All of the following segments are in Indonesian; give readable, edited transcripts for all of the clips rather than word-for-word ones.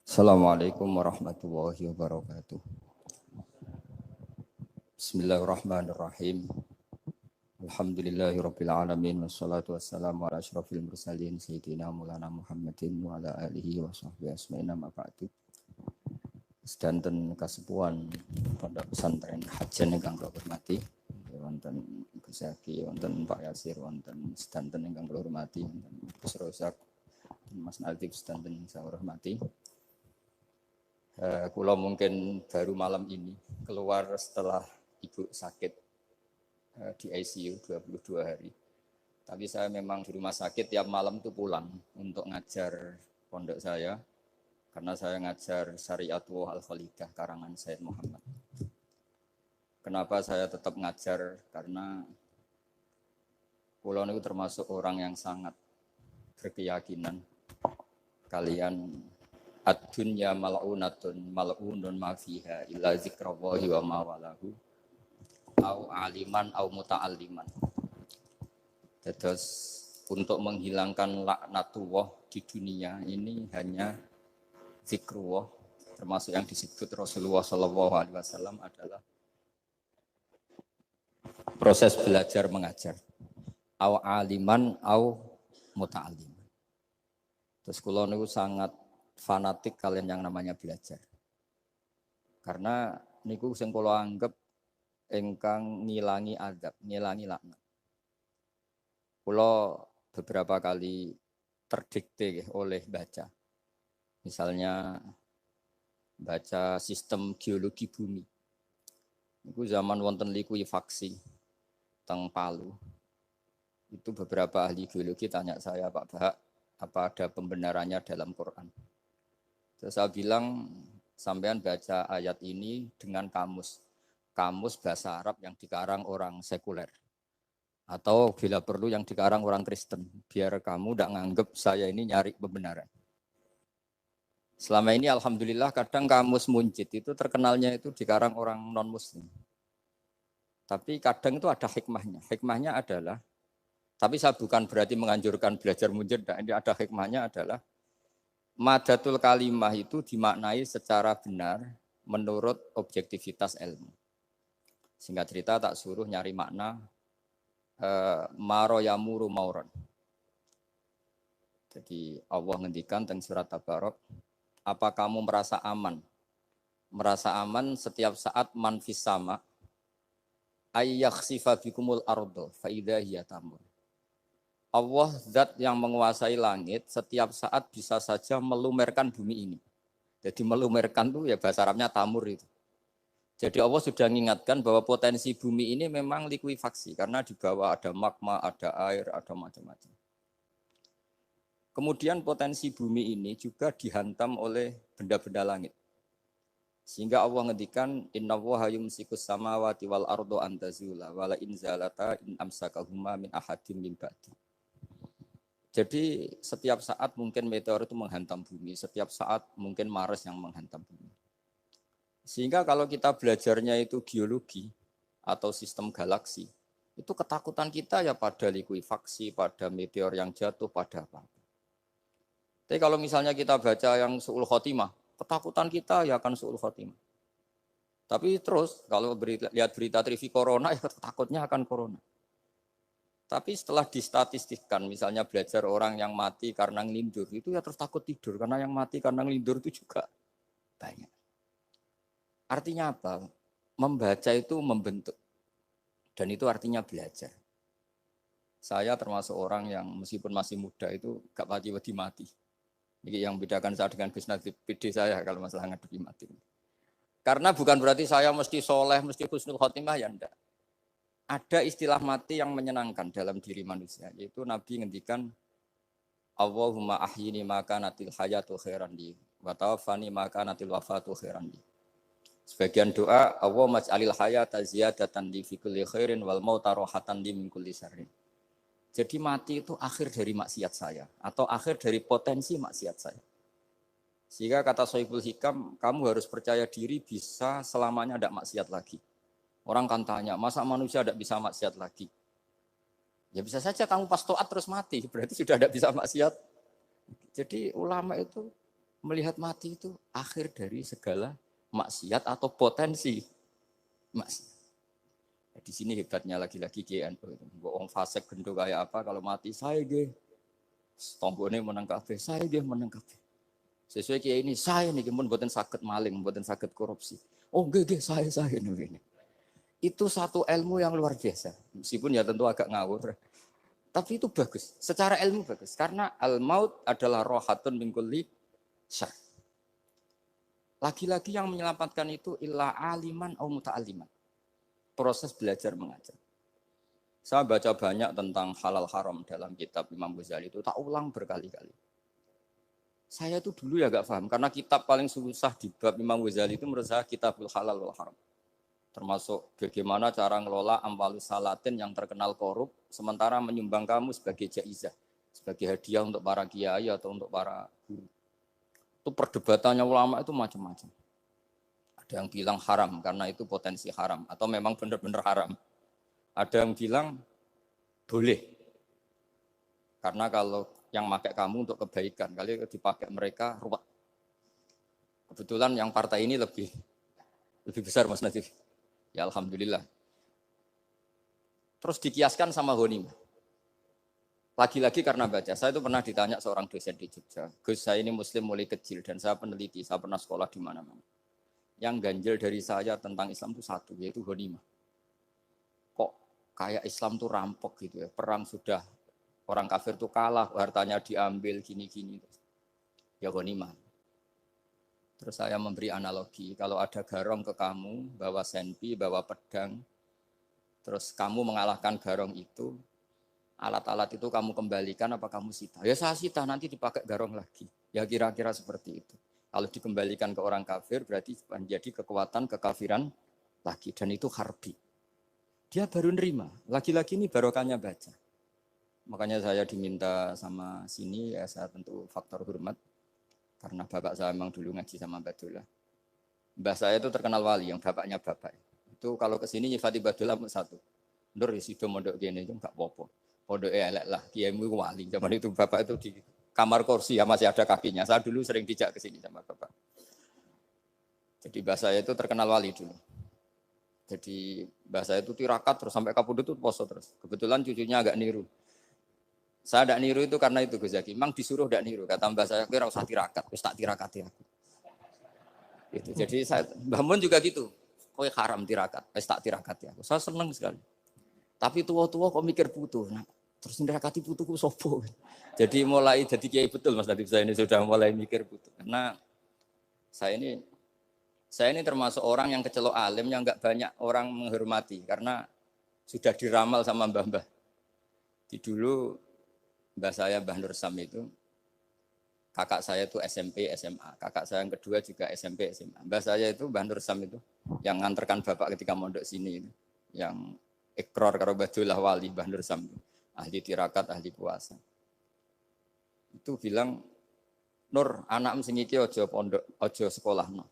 Assalamualaikum warahmatullahi wabarakatuh. Bismillahirrahmanirrahim. Alhamdulillahirabbil alamin wassalatu wassalamu ala asyrofil mursalin sayyidina Maulana Muhammadin wa ala alihi wa sahbihi asma'in amma ba'du. Sedanten kasepuhan Pondok Pesantren Hajan ingkang kula hormati, wonten Gus Zaki, wonten Pak Yasir, wonten sedanten ingkang kula hormati, wonten Gus Rozak, Mas Nadif sedanten ingkang saya hormati. Kula mungkin baru malam ini keluar setelah ibu sakit di ICU 22 hari. Tapi saya memang di rumah sakit tiap malam tuh pulang untuk ngajar pondok saya. Karena saya ngajar Syariatullah Al-Khalidah karangan Sayyid Muhammad. Kenapa saya tetap ngajar? Karena kula niku termasuk orang yang sangat berkeyakinan kalian ad-dunya mal'unatun mal'unun ma fiha illa zikrallahi wa ma walahu au aliman au muta'alliman. Terus untuk menghilangkan laknatullah di dunia ini hanya zikrullah, termasuk yang disebut Rasulullah SAW adalah proses belajar mengajar au aliman au muta'alliman. Terus kula niku sangat fanatik kalian yang namanya belajar. Karena niku sing kula anggap ingkang ngilangi adab, ngilangi laknat. Kula beberapa kali terdikte oleh baca. Misalnya baca sistem geologi bumi. Niku zaman wonten likuifaksi teng Palu. Itu beberapa ahli geologi tanya saya, Pak Bahak, apa ada pembenarannya dalam Quran? Terus saya bilang, sampean baca ayat ini dengan kamus bahasa Arab yang dikarang orang sekuler. Atau bila perlu yang dikarang orang Kristen. Biar kamu tidak nganggep saya ini nyari pembenaran. Selama ini alhamdulillah kadang kamus Munjid itu terkenalnya itu dikarang orang non-muslim. Tapi kadang itu ada hikmahnya. Hikmahnya adalah, tapi saya bukan berarti menganjurkan belajar Munjid. Ini ada hikmahnya adalah, madatul kalimah itu dimaknai secara benar menurut objektivitas ilmu. Singkat cerita tak suruh nyari makna maro yamuru mauron. Jadi Allah ngendikan teng surat Tabarok, apa kamu merasa aman? Merasa aman setiap saat man fis sama ayyakhsifa bikumul ardo fa idza hiya tamur. Allah zat yang menguasai langit setiap saat bisa saja melumerkan bumi ini. Jadi melumerkan itu ya bahasa Arabnya tamur itu. Jadi Allah sudah mengingatkan bahwa potensi bumi ini memang likuifaksi karena di bawah ada magma, ada air, ada macam-macam. Kemudian potensi bumi ini juga dihantam oleh benda-benda langit. Sehingga Allah ngendikan innallaha yumsikus samawati wal ardo an tazula wala in zalata in amsakahuma min ahadin min ba'di. Jadi setiap saat mungkin meteor itu menghantam bumi, setiap saat mungkin Mars yang menghantam bumi. Sehingga kalau kita belajarnya itu geologi atau sistem galaksi, itu ketakutan kita ya pada likuifaksi, pada meteor yang jatuh, pada apa. Tapi kalau misalnya kita baca yang su'ul khotimah, ketakutan kita ya akan su'ul khotimah. Tapi terus kalau lihat berita TV corona, ya takutnya akan corona. Tapi setelah distatistikkan, misalnya belajar orang yang mati karena ngelindur, itu ya terus takut tidur, karena yang mati karena ngelindur itu juga banyak. Artinya apa? Membaca itu membentuk. Dan itu artinya belajar. Saya termasuk orang yang meskipun masih muda itu gak pati-pati mati. Ini yang membedakan saya dengan Gus Nadif, PD saya kalau masalah ngadepi mati. Karena bukan berarti saya mesti soleh, mesti husnul khotimah, ya enggak. Ada istilah mati yang menyenangkan dalam diri manusia, yaitu Nabi ngendikan Allahumma ahyini maka natil hayatu khairan li wa tawaffani maka natil wafatu khairan li. Sebagian doa Allahumma maj'alil hayata ziyadatan li fi kulli khairin wal mauta rahatan li min kulli syarrin. Jadi mati itu akhir dari maksiat saya atau akhir dari potensi maksiat saya. Sehingga kata Sohibul Hikam, kamu harus percaya diri bisa selamanya tidak maksiat lagi. Orang kan tanya, masa manusia tidak bisa maksiat lagi? Ya bisa saja kamu pas taat terus mati, berarti sudah tidak bisa maksiat. Jadi ulama itu Melihat mati itu akhir dari segala maksiat atau potensi maksiat. Di sini hebatnya lagi-lagi GNU itu. Wong fasik gendho kayak apa kalau mati saya ge. Tombone menang kabeh, saya ge menang kabeh. Sesuai kiai ini saya nih pun mboten saged maling, mboten saged korupsi. Oh nggih saya ini. Itu satu ilmu yang luar biasa. Meskipun ya tentu agak ngawur. Tapi itu bagus. Secara ilmu bagus karena al-maut adalah rohatun min kulli syarr. Lagi-lagi yang menyelamatkan itu illa aliman au muta'alliman. Proses belajar mengajar. Saya baca banyak tentang halal haram dalam kitab Imam Ghazali itu, tak ulang berkali-kali. Saya itu dulu ya gak paham, karena kitab paling susah di bab Imam Ghazali itu menurut saya kitabul halal wal haram. Termasuk bagaimana cara ngelola amwalus salatin yang terkenal korup, sementara menyumbang kamu sebagai jaizah, sebagai hadiah untuk para kiai atau untuk para guru. Itu perdebatannya ulama itu macam-macam. Ada yang bilang haram karena itu potensi haram, atau memang benar-benar haram. Ada yang bilang boleh, karena kalau yang pakai kamu untuk kebaikan, kali dipakai mereka ruwet. Kebetulan yang partai ini lebih besar Mas Nadif. Ya alhamdulillah. Terus dikiaskan sama ghanimah. Lagi-lagi karena baca, saya itu pernah ditanya seorang dosen di Jogja. Gus, saya ini muslim mulai kecil dan saya peneliti, saya pernah sekolah di mana-mana. Yang ganjil dari saya tentang Islam itu satu, yaitu ghanimah. Kok kayak Islam tuh rampok gitu ya, perang sudah orang kafir tuh kalah, hartanya diambil gini-gini. Ya ghanimah. Terus saya memberi analogi, kalau ada garong ke kamu, bawa senpi, bawa pedang, terus kamu mengalahkan garong itu, alat-alat itu kamu kembalikan apa kamu sita? Ya saya sita, nanti dipakai garong lagi. Ya kira-kira seperti itu. Kalau dikembalikan ke orang kafir, berarti menjadi kekuatan kekafiran lagi. Dan itu harbi. Dia baru nerima. Lagi-lagi ini barokahnya baca. Makanya saya diminta sama sini, ya saya tentu faktor hormat. Karena bapak saya memang dulu ngaji sama Badullah. Mbah saya itu terkenal wali, yang bapaknya bapak. Itu kalau kesini nyifati Badullah satu. Nur isido mondok gini, itu enggak apa-apa. Pondok elek lah, kiaimu wali. Zaman itu bapak itu di kamar kursi ya masih ada kakinya. Saya dulu sering dijak ke sini sama bapak. Jadi mbah saya itu terkenal wali dulu. Jadi mbah saya itu tirakat terus sampai kapundhut itu poso terus. Kebetulan cucunya agak niru. Saya tidak niru itu karena itu Gus Zaki. Memang disuruh tidak niru. Kata mbah saya, kira usah tirakat, terus tak tirakati aku. Gitu. Jadi saya, Mbah Mun juga gitu. Kowe haram tirakat, terus tak tirakati aku. Saya senang sekali. Tapi tua-tua kok mikir putu. Nah, terus nirakati putuku sopo. Jadi mulai jadi kiai betul Mas Nadif, saya ini sudah mulai mikir putu. Karena saya ini termasuk orang yang kecelok alim yang enggak banyak orang menghormati karena sudah diramal sama mbah-mbah. Di dulu mbah saya Mbah Nur Sam itu kakak saya itu SMP SMA, kakak saya yang kedua juga SMP SMA. Mbah saya itu Mbah Nur Sam itu yang nganterkan bapak ketika mondok sini itu, yang ikrar karo Badullah wali Mbah Nur Sam itu, ahli tirakat, ahli puasa. Itu bilang, Nur, anak sing iki aja pondok, aja sekolahno.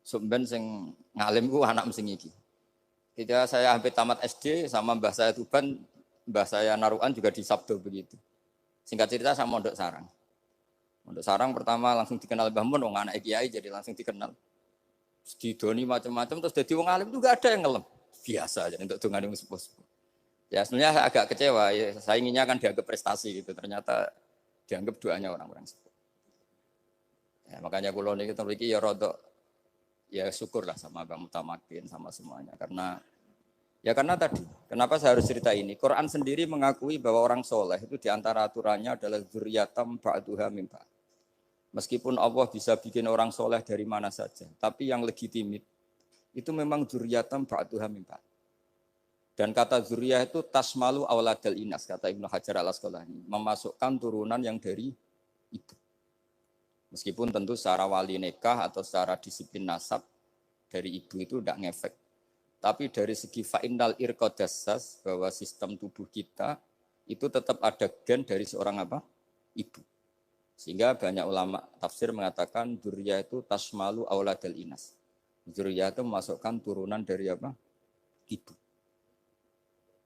Sumben sing ngalim ku anak sing iki. Ketika saya hampir tamat SD sama mbah saya Tuban, mbah saya Narukan juga di Sabdo begitu. Singkat cerita saya mondok sarang. Mondok sarang pertama langsung dikenal Mbah Mun, wong anak kiai jadi langsung dikenal. Didoni macam-macam terus jadi wong alim juga ada yang ngelem. Biasa aja untuk dongane wong sepuh-sepuh. Ya sebenarnya saya agak kecewa, ya, saya inginnya kan dianggap prestasi gitu, ternyata dianggap doanya orang-orang sepuh. Ya, makanya kula niki mriki ya rodok ya syukurlah sama Bang Mutamakin sama semuanya karena tadi kenapa saya harus cerita ini. Quran sendiri mengakui bahwa orang soleh itu diantara aturannya adalah dzurriyyatam ba'duha min ba'd. Meskipun Allah bisa bikin orang soleh dari mana saja, tapi yang legitimit itu memang dzurriyyatam ba'duha min ba'd. Dan kata dzurriyah itu tasmalu auladal inas, kata Ibnu Hajar al-Asqalani, memasukkan turunan yang dari ibu. Meskipun tentu secara wali nikah atau secara disiplin nasab dari ibu itu tidak ngefek. Tapi dari segi fa'innal irqadassas, bahwa sistem tubuh kita itu tetap ada gen dari seorang apa? Ibu. Sehingga banyak ulama tafsir mengatakan dzurriyyah itu tasmalu auladal inas. Dzurriyyah itu memasukkan turunan dari apa? Ibu.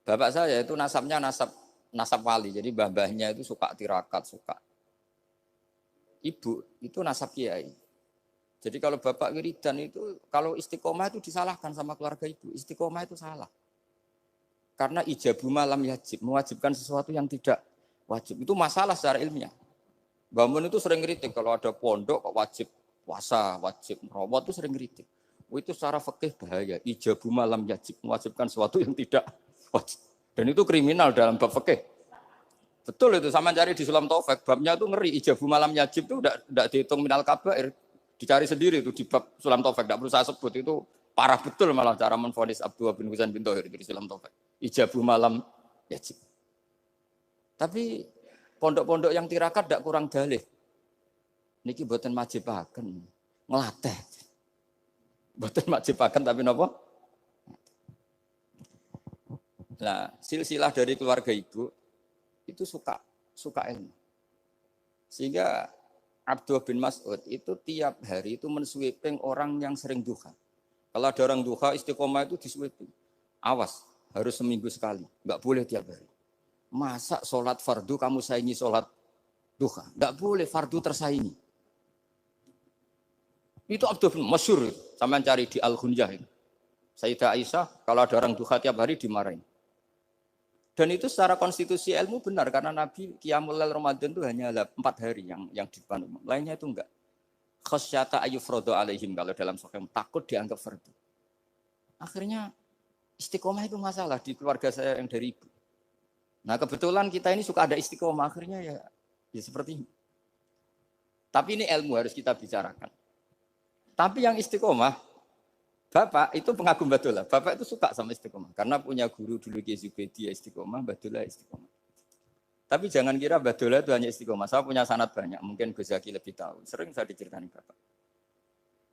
Bapak saya itu nasabnya nasab wali. Jadi mbah-mbahnya itu suka tirakat, suka ibu itu nasab kiai. Jadi kalau bapak wiridan itu, kalau istiqomah itu disalahkan sama keluarga ibu. Istiqomah itu salah. Karena ijabu malam yajib, mewajibkan sesuatu yang tidak wajib. Itu masalah secara ilmiah. Mbah Mun itu sering kritik kalau ada pondok kok wajib puasa, wajib merawat itu sering kritik. Itu secara fikih bahaya. Ijabu malam yajib, mewajibkan sesuatu yang tidak wajib. Dan itu kriminal dalam bab fikih. Betul itu, sama cari di Sulam Taufik, babnya itu ngeri. Ijabu malam yajib itu tidak dihitung minal kabair. Dicari sendiri itu di bab Sulam Taufik, tidak perlu saya sebut, itu parah betul malah cara menvonis Abdullah bin Husain bin Thohir di Sulam Taufik. Ijabu malam yajib. Tapi pondok-pondok yang tirakat tidak kurang dalih. Niki boten majibaken, ngelatih. Boten majibaken tapi napa? Nah, silsilah dari keluarga ibu itu suka ilmu. Sehingga Abdullah bin Mas'ud itu tiap hari itu mensweeping orang yang sering duha. Kalau ada orang duha istiqomah itu disweeping. Awas, harus seminggu sekali, enggak boleh tiap hari. Masa sholat fardu kamu saingi sholat duha? Enggak boleh, fardu tersaingi. Itu Abdullah bin masyhur, sampean cari di Al-Ghunjah itu. Sayyidah Aisyah kalau ada orang duha tiap hari dimarahin. Dan itu secara konstitusi ilmu benar karena Nabi Qiyamul Lail Ramadan itu hanya 4 hari yang dipandu. Lainnya itu enggak. Khasyata ayyufrodo alaihim kalau dalam sahih takut dianggap fardu. Akhirnya istiqomah itu masalah di keluarga saya yang dari ibu. Nah kebetulan kita ini suka ada istiqomah akhirnya ya seperti ini. Tapi ini ilmu harus kita bicarakan. Tapi yang istiqomah Bapak itu pengagum Badullah. Bapak itu suka sama istiqomah. Karena punya guru dulu Ki Zubedi istiqomah, Badullah istiqomah. Tapi jangan kira Badullah itu hanya istiqomah. Saya punya sanad banyak. Mungkin Gus Zaki lebih tahu. Sering saya diceritain Bapak.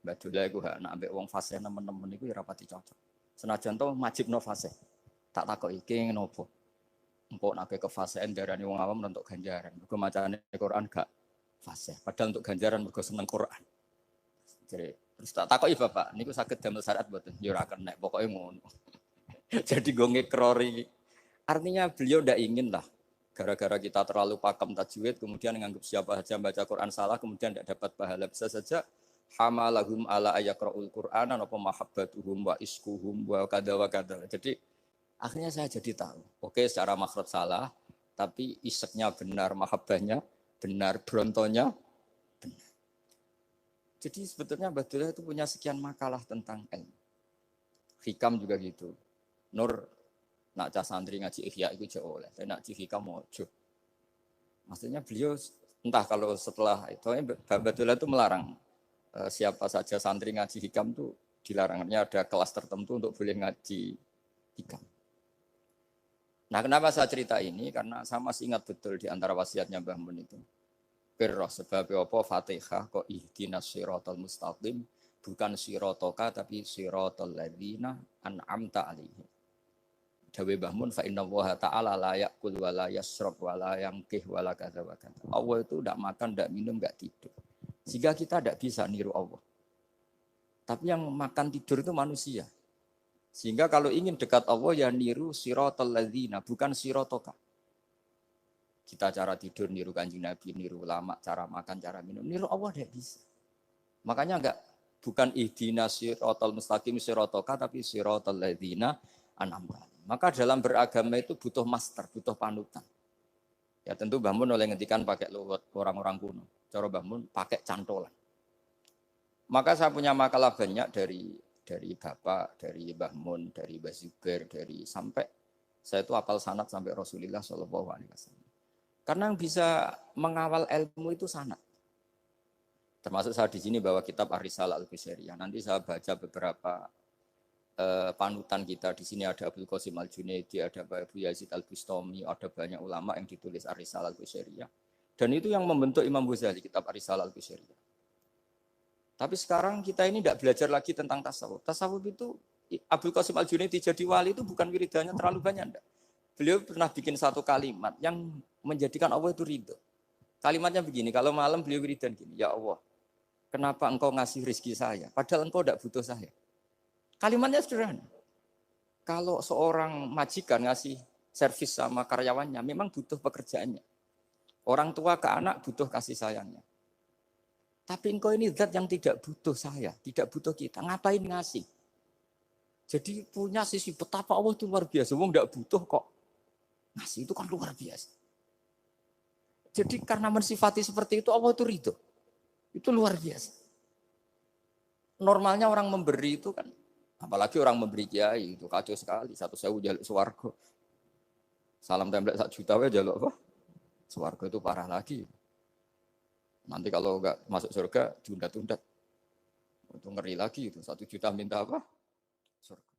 Badullah itu nak ambek wong fasih teman-teman itu ya rapati cocok. Senajan to majibno fasih. Tak takok iki ngopo. Engko nak ke fasihan darani wong awam untuk ganjaran. Mergo macane Quran gak fasih. Padahal untuk ganjaran mergo seneng Quran. Jadi terus tak takoki Bapak, niku saged damel syariat mboten? Ya ora kenek, pokoke ngono. Jadi go ngekrori. Artinya beliau ndak ingin lah gara-gara kita terlalu pakem tajwid kemudian menganggap siapa saja baca Quran salah kemudian tidak dapat pahala. Bisa saja hamalahum ala ayaqraul Qur'ana apa mahabbatuhum wa iskuhum wa kada wa kada. Jadi akhirnya saya jadi tahu. Oke, secara makhraj salah, tapi iseknya benar, mahabbahnya benar, brontonya benar. Jadi sebetulnya Badullah itu punya sekian makalah tentang ilmu. Hikam juga gitu. Nur nak cah santri ngaji Ihya itu jauh oleh. Tapi nak ngaji Hikam mojo. Maksudnya beliau entah kalau setelah itu Badullah itu melarang siapa saja santri ngaji Hikam itu dilarangnya ada kelas tertentu untuk boleh ngaji Hikam. Nah kenapa saya cerita ini? Karena saya masih ingat betul di antara wasiatnya Mbah Mun itu. Pirroh sebab apa Fatihah kok ihdinas siratal mustaqim bukan sirotoka tapi siratal ladzina an'amta alaihim. Dawe Mbah Mun fa innallaha ta'ala la ya'kul wa la yashrab wa la yanqih wa la kadza wa kadza. Allah itu enggak makan, enggak minum, enggak tidur. Sehingga kita enggak bisa niru Allah. Tapi yang makan tidur itu manusia. Sehingga kalau ingin dekat Allah ya niru siratal ladzina bukan sirotoka. Kita cara tidur niru Kanjeng Nabi, niru ulama, cara makan, cara minum, niru Allah tidak bisa. Makanya bukan ihdinas siratal mustaqim sirotoka tapi siratal ladzina an'amta. Maka dalam beragama itu butuh master, butuh panutan. Ya tentu Mbah Mun oleh ngendikan pakai luwet orang-orang kuno. Cara Mbah Mun pakai cantolan. Maka saya punya makalah banyak dari Bapak, dari Mbah Mun, dari Mbah Zubair, dari sampai saya itu hafal sanad sampai Rasulullah SAW. Karena yang bisa mengawal ilmu itu sanad. Termasuk saya di sini bawa kitab Ar-Risalah Al-Qusairiyah. Nanti saya baca beberapa panutan kita. Di sini ada Abdul Qasim Al-Junaidi, ada Abu Yazid Al-Bustami, ada banyak ulama yang ditulis Ar-Risalah Al-Qusairiyah. Dan itu yang membentuk Imam Ghazali, kitab Ar-Risalah Al-Qusairiyah. Tapi sekarang kita ini tidak belajar lagi tentang tasawuf. Tasawuf itu Abdul Qasim Al-Junaidi jadi wali itu bukan wiridannya terlalu banyak. Enggak. Beliau pernah bikin satu kalimat yang menjadikan Allah itu ridho. Kalimatnya begini, kalau malam beliau wiridan gini, ya Allah, kenapa engkau ngasih rezeki saya? Padahal engkau tidak butuh saya. Kalimatnya sederhana. Kalau seorang majikan ngasih servis sama karyawannya, memang butuh pekerjaannya. Orang tua ke anak butuh kasih sayangnya. Tapi engkau ini zat yang tidak butuh saya, tidak butuh kita. Ngapain ngasih? Jadi punya sisi betapa Allah itu luar biasa. Wong tidak butuh kok. Ngasih itu kan luar biasa. Jadi karena mensifati seperti itu Allah itu ridho. Itu luar biasa. Normalnya orang memberi itu kan, apalagi orang memberi kiai itu kacau sekali. 1.000 jaluk swarga. Salam template 1 juta ya jaluk apa? Swarga itu parah lagi. Nanti kalau enggak masuk surga, tunda-tunda. Itu ngeri lagi itu. 1 juta minta apa? Surga.